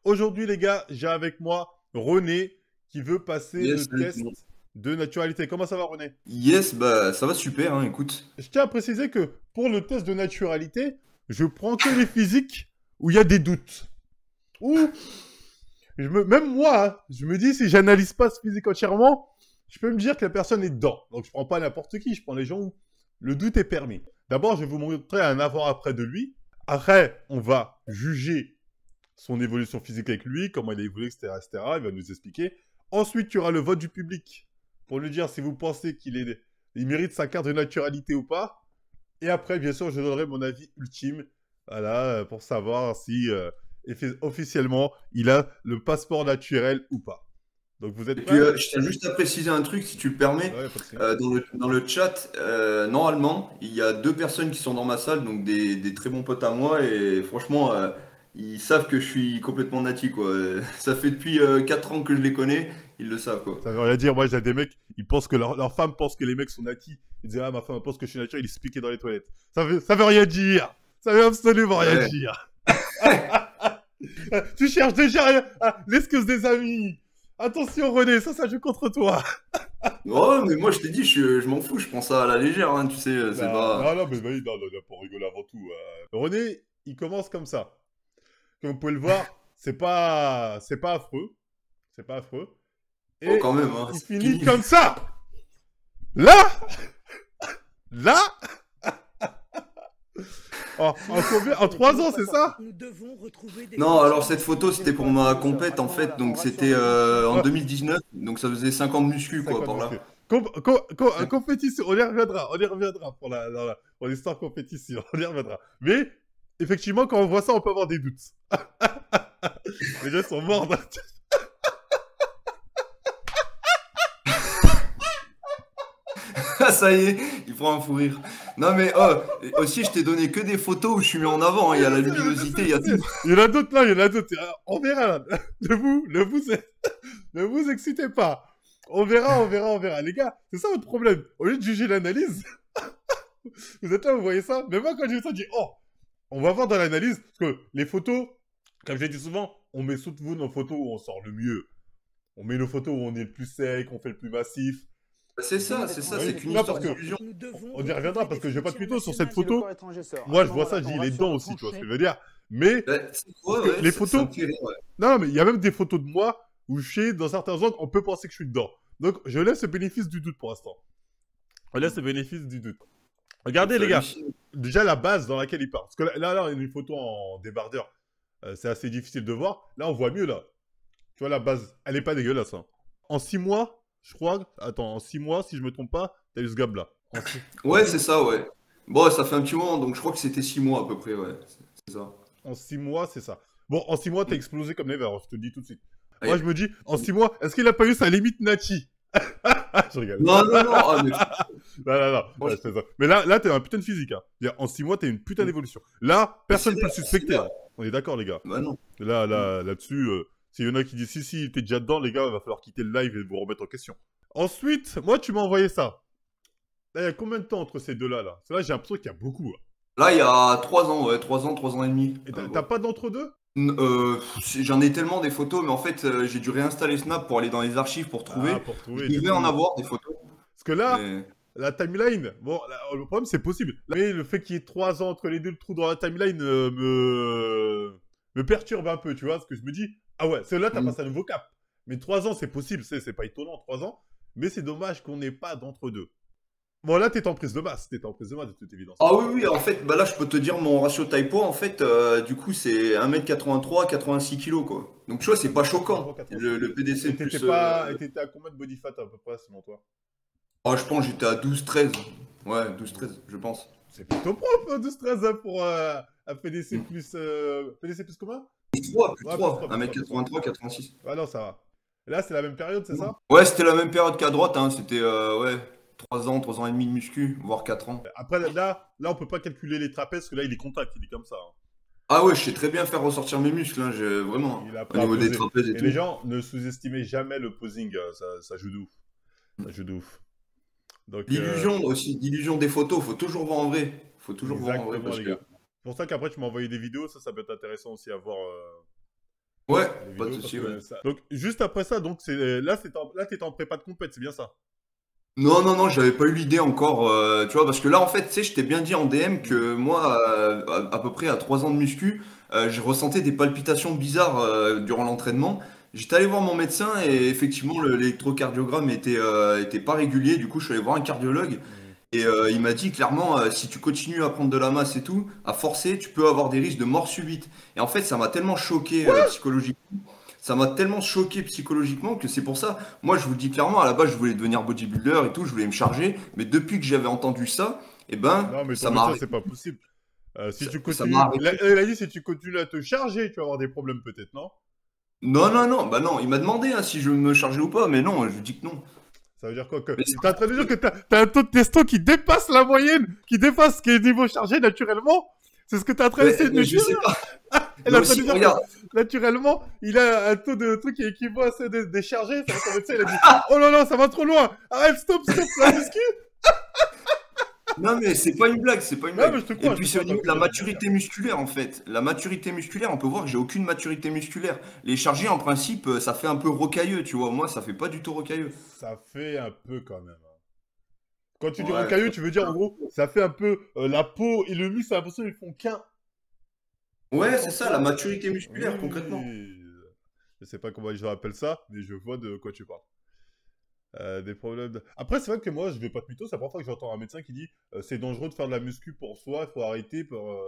Aujourd'hui, les gars, j'ai avec moi René qui veut passer le Yes, salut tout test le monde. de naturalité. Comment ça va, René? Yes, bah ça va super, hein, écoute. Je tiens à préciser que pour le test de naturalité, je prends que les physiques où il y a des doutes. Ou, même moi, hein, je me dis, si j'analyse pas ce physique entièrement, je peux me dire que la personne est dedans. Donc, je prends pas n'importe qui, je prends les gens où le doute est permis. D'abord, je vais vous montrer un avant-après de lui. Après, on va juger son évolution physique avec lui, comment il a évolué, etc., etc. Il va nous expliquer. Ensuite, il y aura le vote du public pour lui dire si vous pensez il mérite sa carte de naturalité ou pas. Et après, bien sûr, je donnerai mon avis ultime, voilà, pour savoir si officiellement il a le passeport naturel ou pas. Donc, vous êtes Et puis prêts? je tiens juste à préciser un truc, si tu le permets. Ouais, pas de souci. Dans le chat, normalement, il y a deux personnes qui sont dans ma salle, donc des très bons potes à moi, et franchement, ils savent que je suis complètement nati, quoi. Ça fait depuis 4 ans que je les connais, ils le savent, quoi. Ça veut rien dire. Moi, j'ai des mecs, ils pensent que leur femme pense que les mecs sont natis. Ils disent, ah, ma femme pense que je suis naturel, il se piquait dans les toilettes. Ça veut rien dire. Ça veut absolument rien Ouais. dire. Tu cherches déjà l'excuse des amis. Attention, René, ça joue contre toi. Ouais, mais moi je t'ai dit, je m'en fous, je prends ça à la légère, hein, tu sais, c'est Non, pas... non, non, mais non, non, non, pour rigoler avant tout. René, il commence comme ça. Comme vous pouvez le voir, c'est pas affreux. C'est pas affreux. Oh, Et quand même, hein, il c'est finit fini. comme ça. Là, là, en 3 ans, c'est ça? Non, alors cette photo c'était pour ma compète en fait, donc c'était en Ah, 2019, donc ça faisait 5 ans de muscu quoi 50 par là. muscles. Compétition, on y reviendra pour l'histoire compétition, on y reviendra. Mais, effectivement, quand on voit ça, on peut avoir des doutes. Les gens sont morts. Ah ça y est, il prend un fou rire. Non mais oh, et aussi je t'ai donné que des photos où je suis mis en avant, hein, il y a la luminosité, il y a tout. Il y en a d'autres là, il y en a d'autres. On verra. Là. Ne vous excitez pas. On verra, on verra, on verra. Les gars, c'est ça votre problème. Au lieu de juger l'analyse, vous êtes là, vous voyez ça. Mais moi, quand j'ai vu ça, je dis, oh, on va voir dans l'analyse. Parce que les photos, comme j'ai dit souvent, on met surtout nos photos où on sort le mieux. On met nos photos où on est le plus sec, on fait le plus massif. Bah, c'est ça, c'est Oui, qu'une non, histoire parce que d'illusion. on y reviendra parce que j'ai pas de mytho sur cette Si le photo. corps étranger sort. À Moi, ce je vois ça, moment-là, je dis, ton il est dedans rassure aussi, tu vois ce que tranché. je veux dire. Mais, Bah, c'est parce quoi, que ouais, les ça photos, me fait rire, ouais. non, mais il y a même des photos de moi où je suis dans certains angles, on peut penser que je suis dedans. Donc, je laisse le bénéfice du doute pour l'instant. On laisse le bénéfice du doute. Donc Regardez, tu les gars, hallucines. déjà la base dans laquelle il part. Parce que là, on a une photo en débardeur. C'est assez difficile de voir. Là, on voit mieux, là. Tu vois, la base, elle est pas dégueulasse. Hein. En 6 mois, je crois. Attends, en 6 mois, si je me trompe pas, t'as eu ce gab là. Ouais, c'est ça, ouais. Bon, ça fait un petit moment, donc je crois que c'était 6 mois à peu près, ouais. C'est ça. En 6 mois, c'est ça. Bon, en 6 mois, t'as Mm. explosé comme never, je te le dis tout de suite. Moi, Allez. je me dis, en 6 mois, est-ce qu'il a pas eu sa limite Nachi? Je rigole. Non, non, non, ah, mais Non, non, non, ouais, franchement, c'est ça. Mais là, t'es un putain de physique. Hein. En 6 mois, t'as une putain d'évolution. Là, personne c'est ne peut le là, c'est suspecter. là. Hein. On est d'accord, les gars. Bah non. Là-dessus, s'il y en a qui disent si, t'es déjà dedans, les gars, il va falloir quitter le live et vous remettre en question. Ensuite, moi, tu m'as envoyé ça. Là, il y a combien de temps entre ces deux-là, là? Parce que là, j'ai l'impression qu'il y a beaucoup. Hein. Là, il y a 3 ans, ouais, 3 ans et demi. Et t'as Bon. pas d'entre-deux? J'en ai tellement des photos, mais en fait, j'ai dû réinstaller Snap pour aller dans les archives pour Ah, trouver. pour Je trouver, du devais en coup. avoir des photos, Parce que là, mais... la timeline, bon, là, le problème, c'est possible. Mais le fait qu'il y ait 3 ans entre les deux, le trou dans la timeline me perturbe un peu, tu vois. Parce que je me dis, ah ouais, c'est là, t'as Mm. passé un nouveau cap. Mais 3 ans, c'est possible, c'est pas étonnant, 3 ans. Mais c'est dommage qu'on n'ait pas d'entre-deux. Bon, là, t'es en prise de masse. T'es en prise de masse, de toute évidence. Ah oui, oui, en fait, bah là, je peux te dire mon ratio taille-poids, en fait, du coup, c'est 1m83, 86 kilos, quoi. Donc, tu vois, c'est pas choquant. 86 Le kilos. PDC Et plus... t'étais à combien de body fat à peu près, selon toi? Oh, je pense que j'étais à 12-13. Ouais, 12-13, je pense. C'est plutôt propre, 12-13 hein, pour un PDC Mm. plus. PDC plus combien? Plus 3, plus Ouais, plus 3. 3, plus 3, plus 3. 1m83, 86. Ah non, ça va. Et là, c'est la même période, c'est ça? Ouais, c'était la même période qu'à droite, hein. C'était, ouais, 3 ans et demi de muscu, voire 4 ans. Après, là, on peut pas calculer les trapèzes, parce que là, il est contact, il est comme ça. Hein. Ah ouais, je sais très bien faire ressortir mes muscles, hein, vraiment, Il a au pas à niveau des poser. trapèzes et Et les tout. gens, ne sous-estimez jamais le posing, ça joue de ouf. Ça joue de ouf. Donc, L'illusion aussi, l'illusion des photos, faut toujours voir en vrai. Faut toujours voir en vrai exactement, parce les que... gars. C'est pour ça qu'après, tu m'as envoyé des vidéos, ça peut être intéressant aussi à voir. Ouais, les pas de vidéos, parce souci, ouais. que ça... Donc, juste après ça, donc, là, t'étais en prépa de compète, c'est bien ça? Non, non, non, j'avais pas eu l'idée encore, tu vois, parce que là, en fait, tu sais, je t'ai bien dit en DM Hmm. que moi, à peu près à 3 ans de muscu, je ressentais des palpitations bizarres durant l'entraînement. J'étais allé voir mon médecin Ouais. et effectivement, l'électrocardiogramme était pas régulier. Du coup, je suis allé voir un cardiologue Hmm. et il m'a dit clairement, si tu continues à prendre de la masse et tout, à forcer, tu peux avoir des risques de mort subite. Et en fait, ça m'a tellement choqué psychologiquement. Ça m'a tellement choqué psychologiquement que c'est pour ça. Moi, je vous le dis clairement, à la base, je voulais devenir bodybuilder et tout, je voulais me charger. Mais depuis que j'avais entendu ça, eh ben, Non, mais ton ça m'a médecin, c'est arrêté. pas possible. Si tu Ça m'a continues, arrêté. il a dit si tu continues à te charger, tu vas avoir des problèmes peut-être, non? Non, non, non, bah non, il m'a demandé hein, si je me chargeais ou pas, mais non, je lui dis que non. Ça veut dire quoi que... Mais Il est en train de dire que t'as un taux de testo qui dépasse la moyenne, qui dépasse ce qui est niveau chargé naturellement? C'est ce que t'es en train d'essayer de me je dire? sais pas. Elle Mais est en train de aussi, dire que regarde, naturellement, il a un taux de truc qui équivaut à ceux des chargés. Ça va, ton médecin, il a dit oh là là, ça va trop loin. Arrête, stop, stop, la muscu. non mais c'est pas une blague, c'est pas une Non, mais blague. Et je puis te c'est au crois, t'as niveau de aucune la raison de mentir. maturité musculaire en fait. La maturité musculaire, on peut voir que j'ai aucune maturité musculaire. Les chargés en principe, ça fait un peu rocailleux, tu vois. Moi, ça fait pas du tout rocailleux. Ça fait un peu quand même, hein. Quand tu dis Ouais, rocailleux, tu veux dire en gros, ça fait un peu la peau et le muscle, c'est l'impression qu'ils font qu'un. Dans ce ouais, c'est ça, la sens-là. maturité Oui, musculaire oui, concrètement. oui. Je sais pas comment je rappelle ça, mais je vois de quoi tu parles. Des problèmes. Après, c'est vrai que moi, je vais pas te mytho, c'est la première fois que j'entends un médecin qui dit c'est dangereux de faire de la muscu pour soi, il faut arrêter pour.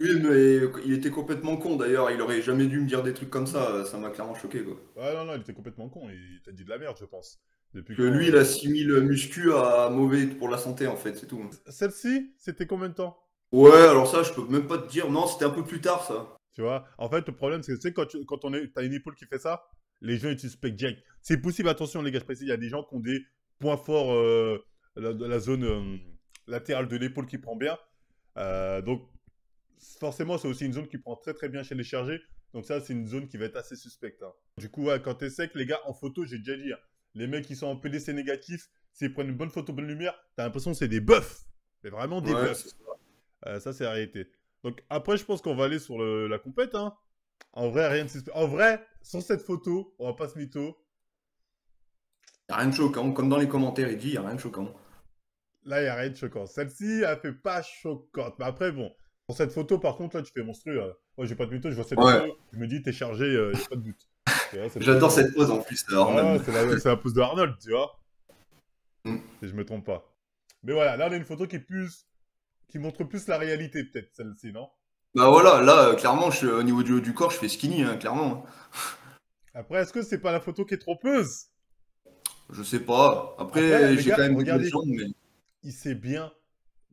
Oui, mais il était complètement con d'ailleurs, il aurait jamais dû me dire des trucs comme ça m'a clairement choqué quoi. Ouais, non, non, il était complètement con, il t'a dit de la merde, je pense. Depuis Que quand lui, il assimile muscu à mauvais pour la santé en fait, c'est tout. Celle-ci, c'était combien de temps? Ouais, alors ça, je peux même pas te dire, non, c'était un peu plus tard ça. Tu vois? En fait, le problème, c'est que tu sais, quand t'as une épaule qui fait ça, les gens, ils te suspectent direct. C'est possible, attention, les gars, je précise, il y a des gens qui ont des points forts de la zone latérale de l'épaule qui prend bien. Donc, forcément, c'est aussi une zone qui prend très très bien chez les chargés. Donc ça, c'est une zone qui va être assez suspecte, hein. Du coup, ouais, quand t'es sec, les gars, en photo, j'ai déjà dit, hein, les mecs qui sont en PDC négatif, s'ils prennent une bonne photo, bonne lumière, t'as l'impression que c'est des bœufs. Mais vraiment des Ouais, bœufs. c'est ça. Ça, c'est la réalité. Donc après, je pense qu'on va aller sur la compète, hein. En vrai, rien de suspect. En vrai, sur cette photo, on va pas se mytho. Y a rien de choquant, comme dans les commentaires, il dit, y a rien de choquant. Là, il n'y a rien de choquant. Celle-ci, elle fait pas choquante. Mais après, bon. Pour cette photo, par contre, là, tu fais monstrueux, hein. Moi, j'ai pas de mytho, je vois cette Ouais, photo, je me dis, t'es chargé, y a pas de doute. Tu vois, cette j'adore photo. cette pose en plus, Ouais, Arnold. c'est la pose de Arnold, tu vois. Mm. Si je me trompe pas. Mais voilà, là, on a une photo qui est plus. Qui montre plus la réalité, peut-être, celle-ci, non? Bah voilà, là, clairement, au niveau du haut du corps, je fais skinny, hein, clairement. Après, est-ce que c'est pas la photo qui est trompeuse? Je sais pas. Après, Après, les j'ai gars, quand même des belles regardez, jambes, mais... il s'est bien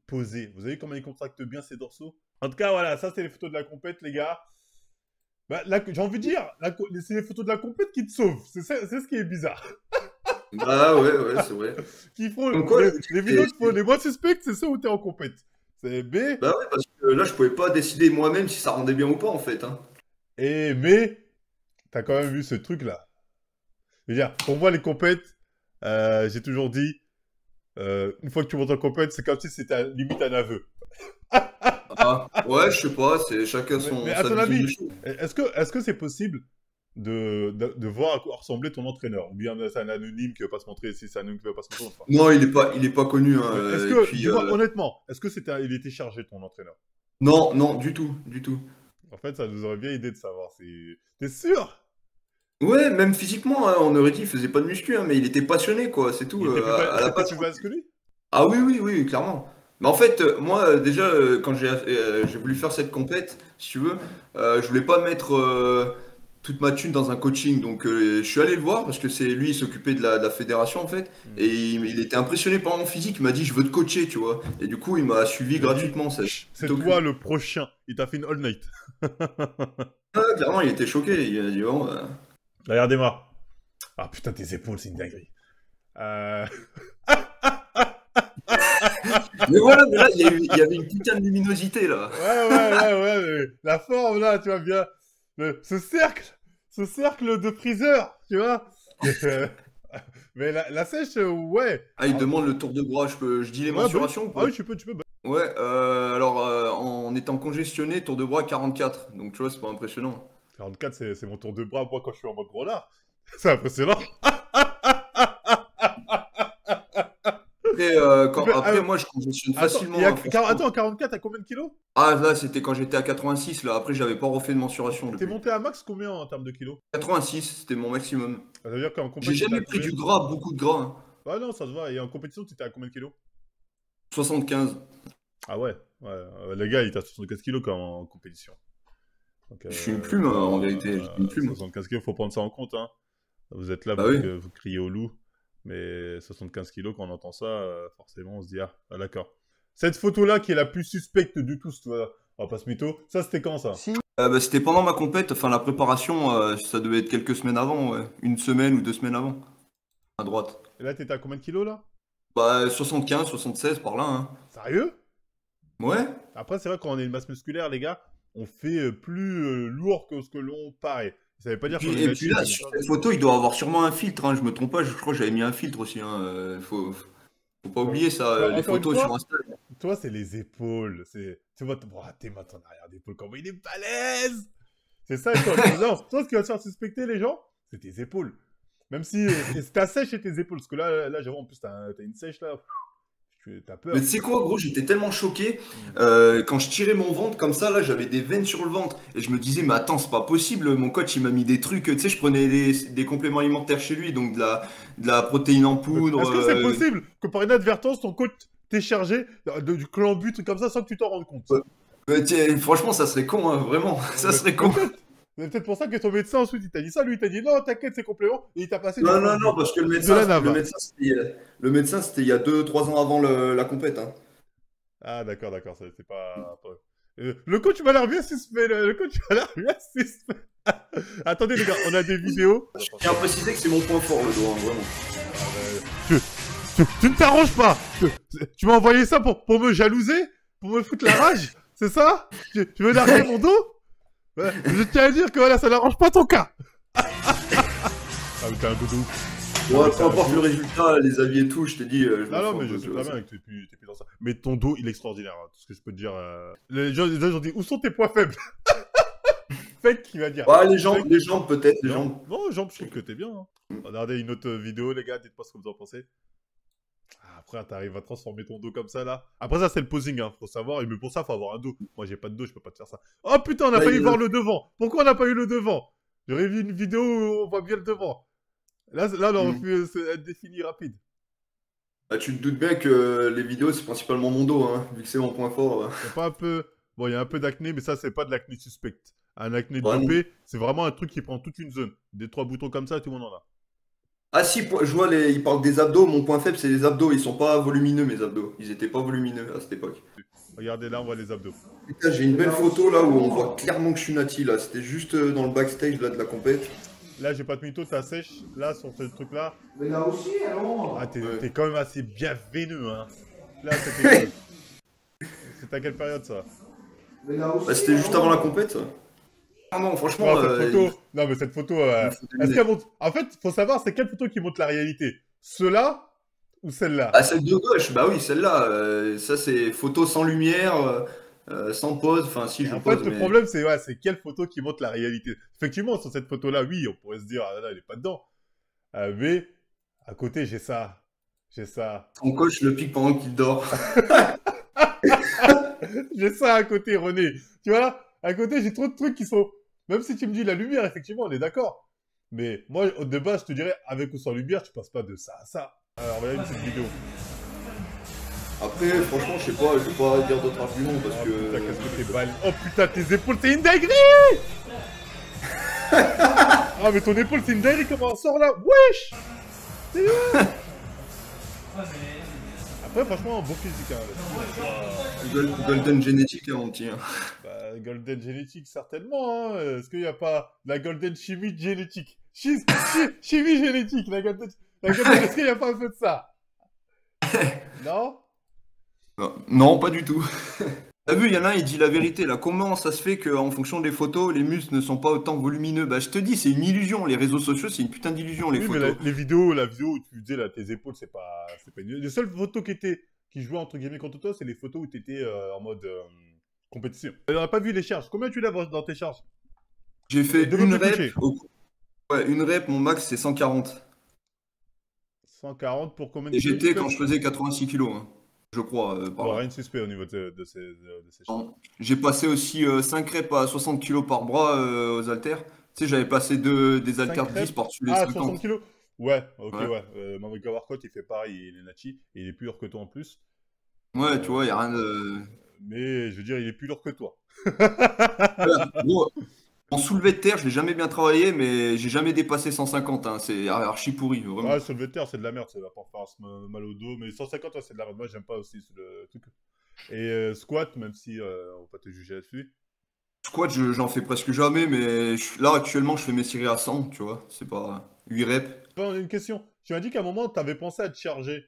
posé. Vous avez vu comment il contracte bien ses dorsaux? En tout cas, voilà, ça c'est les photos de la compète, les gars. Bah, j'ai envie de dire, c'est les photos de la compète qui te sauvent. C'est ce qui est bizarre. Bah ouais, ouais, c'est vrai. Qui font Comme quoi, les vidéos qui font les moins suspects, c'est ceux où t'es en compète. C'est B. bah ouais, parce que là, je pouvais pas décider moi-même si ça rendait bien ou pas, en fait, hein. Mais, t'as quand même vu ce truc-là. Je veux dire, pour moi, les compètes, j'ai toujours dit, une fois que tu montes en compète, c'est comme si c'était limite un aveu. Ah, ouais, je sais pas, c'est chacun Mais à sa ton vision avis, des choses. est-ce que c'est possible de voir à quoi ressemblait ton entraîneur? Ou bien c'est un anonyme qui veut pas se montrer, si c'est un anonyme qui veut pas se montrer, on fera. Non, il est pas connu, hein, Mais est-ce et que, puis, dis-moi honnêtement, est-ce que il était chargé ton entraîneur? non, non, du tout, du tout. En fait, ça nous aurait bien aidé de savoir. T'es sûr? Ouais, même physiquement, hein, on aurait dit, il faisait pas de muscu, hein, mais il était passionné, quoi, c'est tout, à la C'était base. plus bas que lui? Ah oui, oui, oui, clairement. Mais en fait, moi, déjà, quand j'ai voulu faire cette compète, si tu veux, je voulais pas mettre toute ma thune dans un coaching. Donc, je suis allé le voir parce que c'est lui, il s'occupait de la fédération, en fait. Hmm. Et il était impressionné par mon physique. Il m'a dit, je veux te coacher, tu vois. Et du coup, il m'a suivi Il a dit, gratuitement. C'est chut, c'est plutôt cool. toi le prochain. Il t'a fait une all night. Ah, clairement, il était choqué. Il a dit, bon, Regardez-moi. Ah putain, tes épaules, c'est une dinguerie. Euh... mais voilà, mais là, il y avait une putain de luminosité, là. Ouais. La forme là, tu vois bien. Ce cercle de freezer, tu vois. Euh, Mais la sèche, ouais. Ah, il demande le tour de bras. Je dis les Ouais, bah oui. mensurations ou Ah pas? oui, tu peux. Bah. Ouais, alors en étant congestionné, tour de bras 44. Donc tu vois, c'est pas impressionnant. 44, c'est mon tour de bras, moi, quand je suis en mode gros là. C'est impressionnant. Après, après moi, je congestionne facilement. Hein, Attends, 44, t'as combien de kilos? Ah, là, c'était quand j'étais à 86. Là. Après, j'avais pas refait de mensuration T'es depuis. monté à max combien en termes de kilos? 86, c'était mon maximum. Ça veut dire qu'en J'ai compétition, jamais pris du gras, beaucoup de gras. Hein. Ah non, ça se voit. Et en compétition, tu étais à combien de kilos? 75. Ah ouais, les gars, il était à 75 kilos quand en compétition. Donc, Je suis une plume, en vérité. Je suis une plume. 75 kilos, faut prendre ça en compte. Hein. Vous êtes là, Bah oui. vous criez au loup. Mais 75 kilos, quand on entend ça, forcément, on se dit, ah d'accord. Cette photo-là, qui est la plus suspecte du tout, on va pas se mytho. Ça, c'était quand, ça? Bah, c'était pendant ma compète, enfin la préparation, ça devait être quelques semaines avant, ouais. Une semaine ou 2 semaines avant. À droite. Et là, t'étais à combien de kilos, là? Bah 75, 76 par là, hein. Sérieux? Ouais. Après, c'est vrai, quand on est une masse musculaire, les gars, on fait plus lourd que ce que l'on paraît. Ça veut pas dire qu'on est Et puis là, sur cette photo, il doit avoir sûrement un filtre, hein. Je me trompe pas, je crois que j'avais mis un filtre aussi, hein. Faut pas oublier ça, les photos sur Insta. Toi, c'est les épaules. Tu vois, t'es ton arrière d'épaule, comment il est balèze! C'est ça, toi. Non, toi, ce qui va te faire suspecter les gens, c'est tes épaules. Même si t'as sèche et tes épaules. Parce que là j'avoue, en plus, t'as une sèche là. T'as peur. Mais tu sais quoi, gros, j'étais tellement choqué. Quand je tirais mon ventre comme ça, là, j'avais des veines sur le ventre. Et je me disais, mais attends, c'est pas possible. Mon coach, il m'a mis des trucs. Tu sais, je prenais des compléments alimentaires chez lui, donc de la protéine en poudre. Est-ce que c'est possible que par inadvertance, ton coach t'ait chargé du clambu, truc comme ça, sans que tu t'en rendes compte? Franchement, ça serait con, hein, vraiment. Ça serait con. C'est peut-être pour ça que ton médecin ensuite il t'a dit ça, lui il t'a dit non, t'inquiète, c'est complément, et il t'a passé. Non, parce que le médecin, c'était il y a 2-3 ans avant la compète. Hein. Ah, d'accord, c'est pas. Le coach m'a l'air bien suspect, le coach m'a l'air bien suspect. Attendez, les gars, on a des vidéos. Je tiens à préciser que c'est mon point fort, le dos, hein, vraiment. Tu ne t'arranges pas. Tu m'as envoyé ça pour me jalouser, pour me foutre la rage, c'est ça? Tu veux larguer mon dos? Je tiens à dire que voilà, ça n'arrange pas ton cas. Ah, mais t'es un doudou. Ouais, peu importe le résultat, les avis et tout, je t'ai dit. Non, mais je sais très bien que t'es plus dans ça. Mais ton dos, il est extraordinaire. Hein, tout ce que je peux te dire. Les gens ont dit, où sont tes points faibles? Fake qui va dire. Ouais, les jambes peut-être, les jambes. Non, les jambes, je trouve que t'es bien. Hein. Regardez une autre vidéo, les gars, dites-moi ce que vous en pensez. Après, t'arrives à transformer ton dos comme ça, là. Après, ça, c'est le posing, hein. Faut savoir. Et mais pour ça, faut avoir un dos. Moi, j'ai pas de dos, je peux pas te faire ça. Oh putain, on n'a pas eu voir le devant. Pourquoi on n'a pas eu le devant? J'aurais vu une vidéo où on voit bien le devant. Là on aurait pu être défini rapide. Bah, tu te doutes bien que les vidéos, c'est principalement mon dos, hein, vu que c'est mon point fort. Il y a pas un peu... Bon, il y a un peu d'acné, mais ça, c'est pas de l'acné suspecte. Un acné dopé, c'est vraiment un truc qui prend toute une zone. Des 3 boutons comme ça, tout le monde en a. Ah si, je vois, ils parlent des abdos. Mon point faible, c'est les abdos. Ils sont pas volumineux, mes abdos. Ils étaient pas volumineux à cette époque. Regardez, là, on voit les abdos. Putain, j'ai une belle photo, là, où on voit clairement que je suis nati, là. C'était juste dans le backstage, là, de la compète. Là, j'ai pas de mytho, t'as sèche, là, sur ce truc-là. Mais là aussi, alors. Ah, t'es quand même assez bien veineux, hein. Là, c'était... C'était à quelle période, ça? Mais là aussi, bah, c'était juste avant la compète, ça. Ah non, franchement... Non, mais cette photo... est-ce qu'elle montre... En fait, faut savoir, c'est quelle photo qui montre la réalité? Ceux-là ou celle-là? Ah, celle de gauche, bah oui, celle-là. Ça, c'est photo sans lumière, sans pause. Enfin, si, je En pose, fait, le problème, c'est quelle photo qui montre la réalité? Effectivement, sur cette photo-là, oui, on pourrait se dire, ah là, elle est pas dedans. Mais, à côté, j'ai ça. J'ai ça. Ton coach le pique pendant qu'il dort. J'ai ça à côté, René. Tu vois, à côté, j'ai trop de trucs qui sont... Même si tu me dis la lumière, effectivement, on est d'accord. Mais moi, de base, je te dirais, avec ou sans lumière, tu passes pas de ça à ça. Alors, voilà une petite vidéo. Après, franchement, je sais pas, je vais pas dire d'autres arguments parce que... Putain, qu'est-ce que t'es balé. Oh putain, tes épaules, c'est une dinguerie. Ah, mais ton épaule, c'est une dinguerie, comment on sort là? Wesh. C'est vrai. Après, franchement, beau physique, hein. Golden génétique, hein, mon petit. Bah, golden génétique, certainement, hein. Est-ce qu'il n'y a pas la golden chimie génétique? Chimie génétique, la golden... Est-ce qu'il n'y a pas un peu de ça? Non? Non, pas du tout. T'as vu, il y en a un, il dit la vérité, là. Comment ça se fait qu'en fonction des photos, les muscles ne sont pas autant volumineux? Bah, je te dis, c'est une illusion. Les réseaux sociaux, c'est une putain d'illusion, les photos. Mais la vidéo où tu disais, là, tes épaules, c'est pas une... Les seules photos qui jouaient, entre guillemets, contre toi, c'est les photos où t'étais en mode compétition. On n'a pas vu les charges. Combien tu lèves dans tes charges? J'ai fait une Développé rep. couché. Ouais, une rep, mon max, c'est 140. 140 pour combien de Et kilos, tu j'étais quand fais? je faisais 86 kilos, hein, je crois, par Bon, là. rien de suspect au niveau de ces charges. Non. J'ai passé aussi 5 reps à 60 kilos par bras aux haltères. Tu sais, j'avais passé des 5 haltères de 10 reps. par-dessus les Ah, 60 50. kilos? Ouais, ok, Ouais. ouais. Mamadou Gawarkot, il fait pareil, il est nachi, et il est plus lourd que toi en plus. Ouais, tu Euh, vois, il a rien de. mais je veux dire, il est plus lourd que toi. Voilà. Gros, en soulevé de terre, je l'ai jamais bien travaillé, mais j'ai jamais dépassé 150, hein. C'est archi pourri, Ouais, vraiment. sur le terre, c'est de la merde, ça va pas faire mal au dos. Mais 150, ouais, c'est de la merde. Moi, j'aime pas aussi le truc. Et squat, même si on va pas te juger là-dessus. Squat, j'en fais presque jamais, mais là, actuellement, je fais mes séries à 100, tu vois. C'est pas 8 reps. Bon, une question. Tu m'as dit qu'à un moment, tu avais pensé à te charger.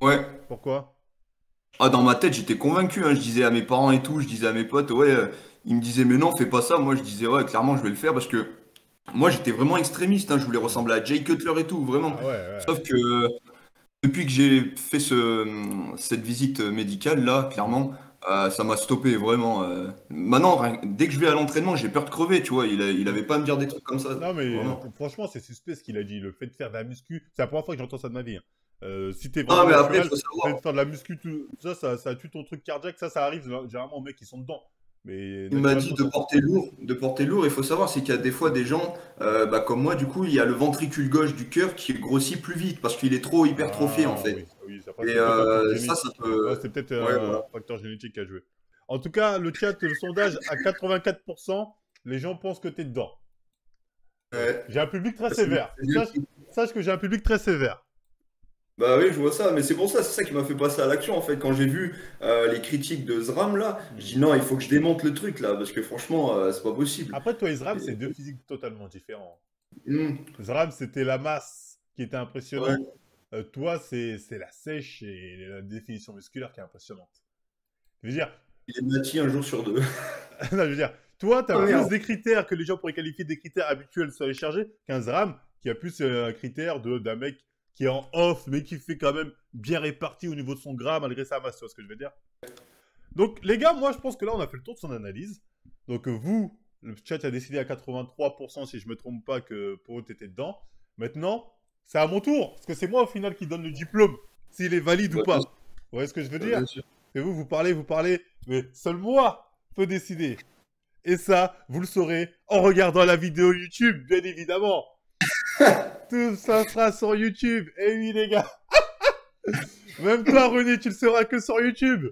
Ouais. Pourquoi? Ah, dans ma tête, j'étais convaincu, hein. Je disais à mes parents et tout, je disais à mes potes, ouais, ils me disaient, mais non, fais pas ça. Moi, je disais, ouais, clairement, je vais le faire parce que moi, j'étais vraiment extrémiste, hein. Je voulais Hmm. ressembler à Jay Cutler et tout, vraiment. Ah ouais, ouais. Sauf que depuis que j'ai fait cette visite médicale, là, Hmm. clairement, ça m'a stoppé, vraiment. Maintenant, dès que je vais à l'entraînement, j'ai peur de crever, tu vois. Il Hmm. avait pas à me dire des trucs comme ça, Non, mais vraiment. franchement, c'est suspect ce qu'il a dit. Le fait de faire de la muscu, c'est la première fois que j'entends ça de ma vie, hein. Si t'es Ah, vraiment mais après, il naturel, faut le fait savoir. de faire de la muscu, tout ça tue ton truc cardiaque. Ça arrive généralement aux mecs qui sont dedans. Mais Il m'a dit naturellement, de ça sort porter pas. lourd, de porter lourd. Il faut savoir, c'est qu'il y a des fois des gens, bah, comme moi, du coup, il y a le ventricule gauche du cœur qui grossit plus vite parce qu'il est trop hypertrophié, en Ah fait. oui, oui, après, Et c'est peut-être un truc ça génétique. Ouais, peut. c'est peut-être Ouais, voilà. un facteur génétique qui a joué. En tout cas, le chat, le sondage, à 84%, les gens pensent que t'es dedans. Ouais. J'ai un public très C'est sévère. bien. Sache que j'ai un public très sévère. Bah oui, je vois ça, mais c'est pour ça, c'est ça qui m'a fait passer à l'action en fait. Quand j'ai vu les critiques de Zram là, je Hmm. dis non, il faut que je démonte le truc là, parce que franchement, c'est pas possible. Après, toi et Zram, Et- c'est deux physiques totalement différents. Hmm, Zram, c'était la masse qui était ouais, impressionnant. Toi, c'est la sèche et la définition musculaire qui est impressionnante. Je veux dire, il est bâti un jour sur deux. non, je veux dire, toi, tu as Ah plus merde. des critères que les gens pourraient qualifier des critères habituels sur les chargés qu'un Zram qui a plus un critère d'un mec qui est en off, mais qui fait quand même bien réparti au niveau de son gras malgré sa masse, tu vois ce que je veux dire? Donc, les gars, moi, je pense que là, on a fait le tour de son analyse. Donc, vous, le chat a décidé à 83%, si je me trompe pas, que pour eux, t'étais dedans. Maintenant, c'est à mon tour, parce que c'est moi, au final, qui donne le diplôme, s'il est valide ou Bah, bien pas. sûr, Vous voyez ce que je veux bah, dire? bien sûr. Et vous parlez, mais seul moi peux décider. Et ça, vous le saurez en regardant la vidéo YouTube, bien évidemment. Tout ça sera sur YouTube. Et oui, les gars. Même toi, René, tu le sauras que sur YouTube.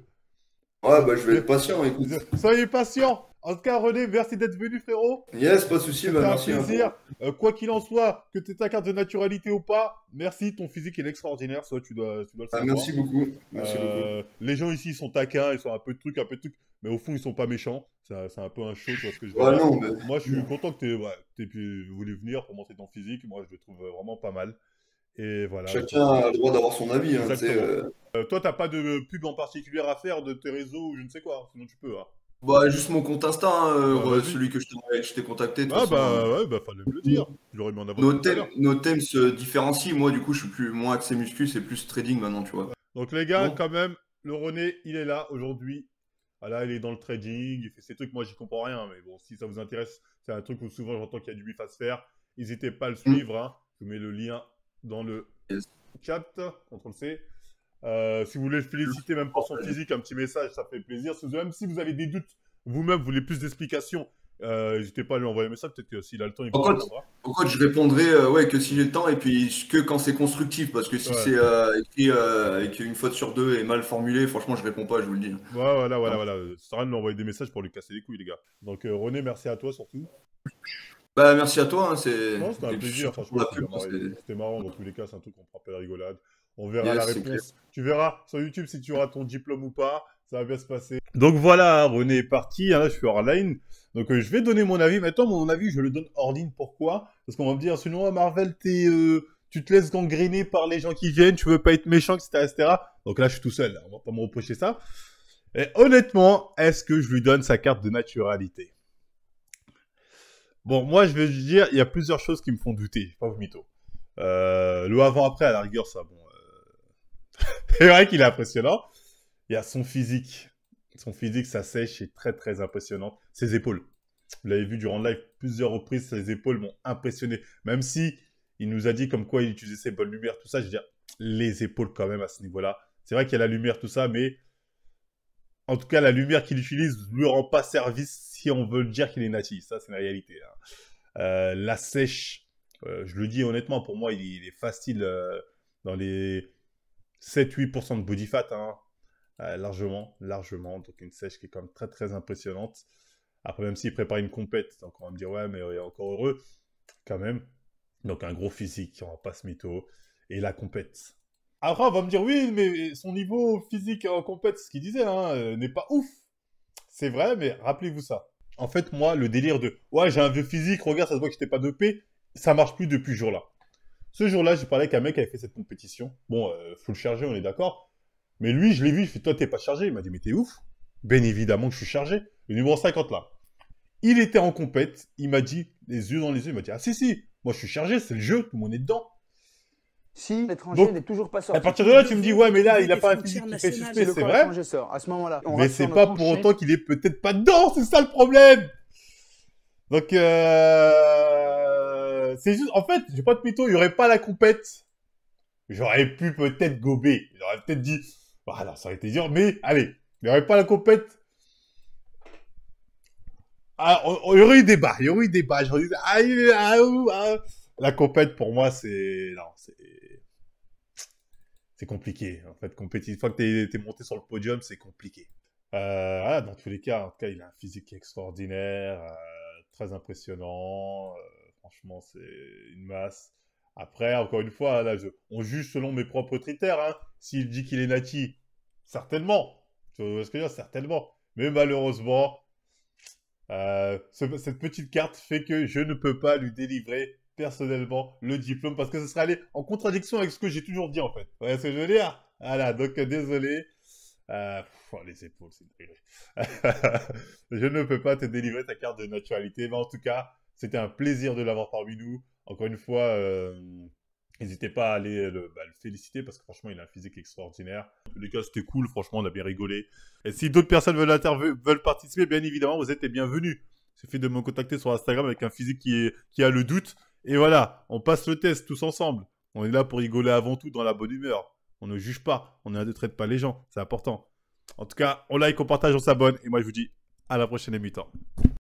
Ouais, bah je vais être patient, écoute. Soyez patient. En tout cas, René, merci d'être venu, frérot. Yes, pas de souci, bah C'était un merci hein, plaisir. Quoi qu'il en soit, que tu aies ta carte de naturalité ou pas, merci. Ton physique est extraordinaire. Ça, tu dois le Ah, savoir. merci beaucoup, merci beaucoup. Les gens ici sont taquins, ils sont un peu de trucs, un peu de trucs. Mais au fond, ils sont pas méchants. C'est un peu un show, tu vois ce que je veux Ouais, dire. non, mais Moi, je suis content que tu aies voulu venir pour montrer ton physique. Moi, je le trouve vraiment pas mal. Et voilà. chacun a le droit d'avoir son avis, hein, tu sais. Exactement. Toi, t'as pas de pub en particulier à faire de tes réseaux ou je ne sais quoi. Sinon, tu peux. Hein. Bah, juste mon compte Insta, hein, Bah, vas-y. celui que je t'ai contacté, de toute Ah, façon. bah, ouais, bah, fallait me le dire. Je l'aurais mis en avant Nos depuis tout à thèmes, l'heure. nos thèmes se différencient. Moi, du coup, je suis plus moins axé muscu, c'est plus trading maintenant, tu vois. Donc, les gars, Bon, quand même, le René, il est là aujourd'hui. Voilà, il est dans le trading, il fait ses trucs. Moi, j'y comprends rien. Mais bon, si ça vous intéresse, c'est un truc où souvent j'entends qu'il y a du bif à se faire. N'hésitez pas à le hmm, suivre. Hein. Je vous mets le lien dans le yes. chat. CTRL-C. Si vous voulez le féliciter même pour son physique, un petit message, ça fait plaisir. Même si vous avez des doutes, vous-même, vous voulez plus d'explications, n'hésitez pas à lui envoyer un message. Peut-être que s'il a le temps, il vous Pourquoi, répondra. pourquoi je répondrai ouais, que si j'ai le temps et puis que quand c'est constructif, parce que si Ouais. c'est écrit avec une faute sur deux et mal formulé, franchement, je réponds pas, je vous le dis. Ouais, voilà, voilà, Hein. voilà. Ça sert à rien de lui envoyer des messages pour lui casser les couilles, les gars. Donc, René, merci à toi surtout. Bah, merci à toi, hein, c'est... Non, c'était un et puis plaisir, surtout pour franchement, la pub, c'était marrant dans tous les cas, c'est un truc qu'on prend pas la rigolade. On verra la yes, c'est clair. réponse. Tu verras sur YouTube si tu auras ton diplôme ou pas, ça va bien se passer. Donc voilà, René est parti, hein, là je suis hors line. Donc je vais donner mon avis. Maintenant, mon avis, je le donne hors ligne. Pourquoi? Parce qu'on va me dire, sinon, Marvel, tu te laisses gangriner par les gens qui viennent, tu veux pas être méchant, etc., etc. Donc là, je suis tout seul, on va pas me reprocher ça. Et honnêtement, est-ce que je lui donne sa carte de naturalité? Bon, moi, je vais dire, il y a plusieurs choses qui me font douter, pas vous mytho. Le avant-après, à la rigueur, ça, bon. C'est vrai qu'il est impressionnant. Il y a son physique. Son physique, sa sèche est très, très impressionnante. Ses épaules. Vous l'avez vu durant le live, plusieurs reprises, ses épaules m'ont impressionné. Même si il nous a dit comme quoi il utilisait ses bonnes lumières, tout ça, je veux dire, les épaules quand même à ce niveau-là. C'est vrai qu'il y a la lumière, tout ça, mais en tout cas, la lumière qu'il utilise ne lui rend pas service si on veut dire qu'il est natif. Ça, c'est la réalité. Hein. La sèche, je le dis honnêtement, pour moi, il est facile dans les 7-8% de body fat. Hein. Largement. Donc une sèche qui est quand même très très impressionnante. Après, même s'il prépare une compète, donc on va me dire, ouais, mais il est encore heureux, quand même. Donc un gros physique, on va pas se mytho. Et la compète. Après, on va me dire, oui, mais son niveau physique en compète, ce qu'il disait, hein, n'est pas ouf. C'est vrai, mais rappelez-vous ça. En fait, moi, le délire de, ouais, j'ai un vieux physique, regarde, ça se voit que je n'étais pas dopé, ça marche plus depuis ce jour-là. Ce jour-là, j'ai parlé avec un mec qui avait fait cette compétition. Bon, faut le charger, on est d'accord. Mais lui, je l'ai vu, il fait, toi, t'es pas chargé. Il m'a dit, mais t'es ouf. Bien évidemment que je suis chargé. Le numéro 50, là. Il était en compète, il m'a dit, les yeux dans les yeux, il m'a dit, ah si, moi je suis chargé, c'est le jeu, tout le monde est dedans. Si l'étranger n'est toujours pas sorti. À partir de là, tu me dis, ouais, mais là, il a pas un physique qui fait suspect, c'est vrai. Sort. À ce moment-là, mais c'est pas pour autant qu'il est peut-être pas dedans, c'est ça le problème. Donc, c'est juste, en fait, j'ai pas de mytho, il y aurait pas la compète. J'aurais pu peut-être gober. J'aurais peut-être dit, voilà, ça aurait été dur, mais allez, il y aurait pas la compète. Ah, il y aurait eu débat, j'aurais dit, la compète pour moi, c'est compliqué. En fait, une fois que t'es monté sur le podium, c'est compliqué. Voilà, dans tous les cas, en tout cas, il a un physique extraordinaire, très impressionnant. Franchement, c'est une masse. Après, encore une fois, là, on juge selon mes propres critères. Hein. S'il dit qu'il est nati, certainement. Tu vois ce que je veux dire? Certainement. Mais malheureusement, cette petite carte fait que je ne peux pas lui délivrer personnellement le diplôme parce que ce serait aller en contradiction avec ce que j'ai toujours dit en fait. Vous voyez ce que je veux dire? Voilà, donc désolé. Les épaules, c'est dégueu. Je ne peux pas te délivrer ta carte de naturalité, mais en tout cas, c'était un plaisir de l'avoir parmi nous. Encore une fois, n'hésitez pas à aller le féliciter parce que franchement, il a un physique extraordinaire. En tous les cas, c'était cool. Franchement, on a bien rigolé. Et si d'autres personnes veulent participer, bien évidemment, vous êtes les bienvenus. Il suffit de me contacter sur Instagram avec un physique qui a le doute. Et voilà, on passe le test tous ensemble. On est là pour rigoler avant tout dans la bonne humeur. On ne juge pas. On ne traite pas les gens. C'est important. En tout cas, on like, on partage, on s'abonne. Et moi, je vous dis à la prochaine émission.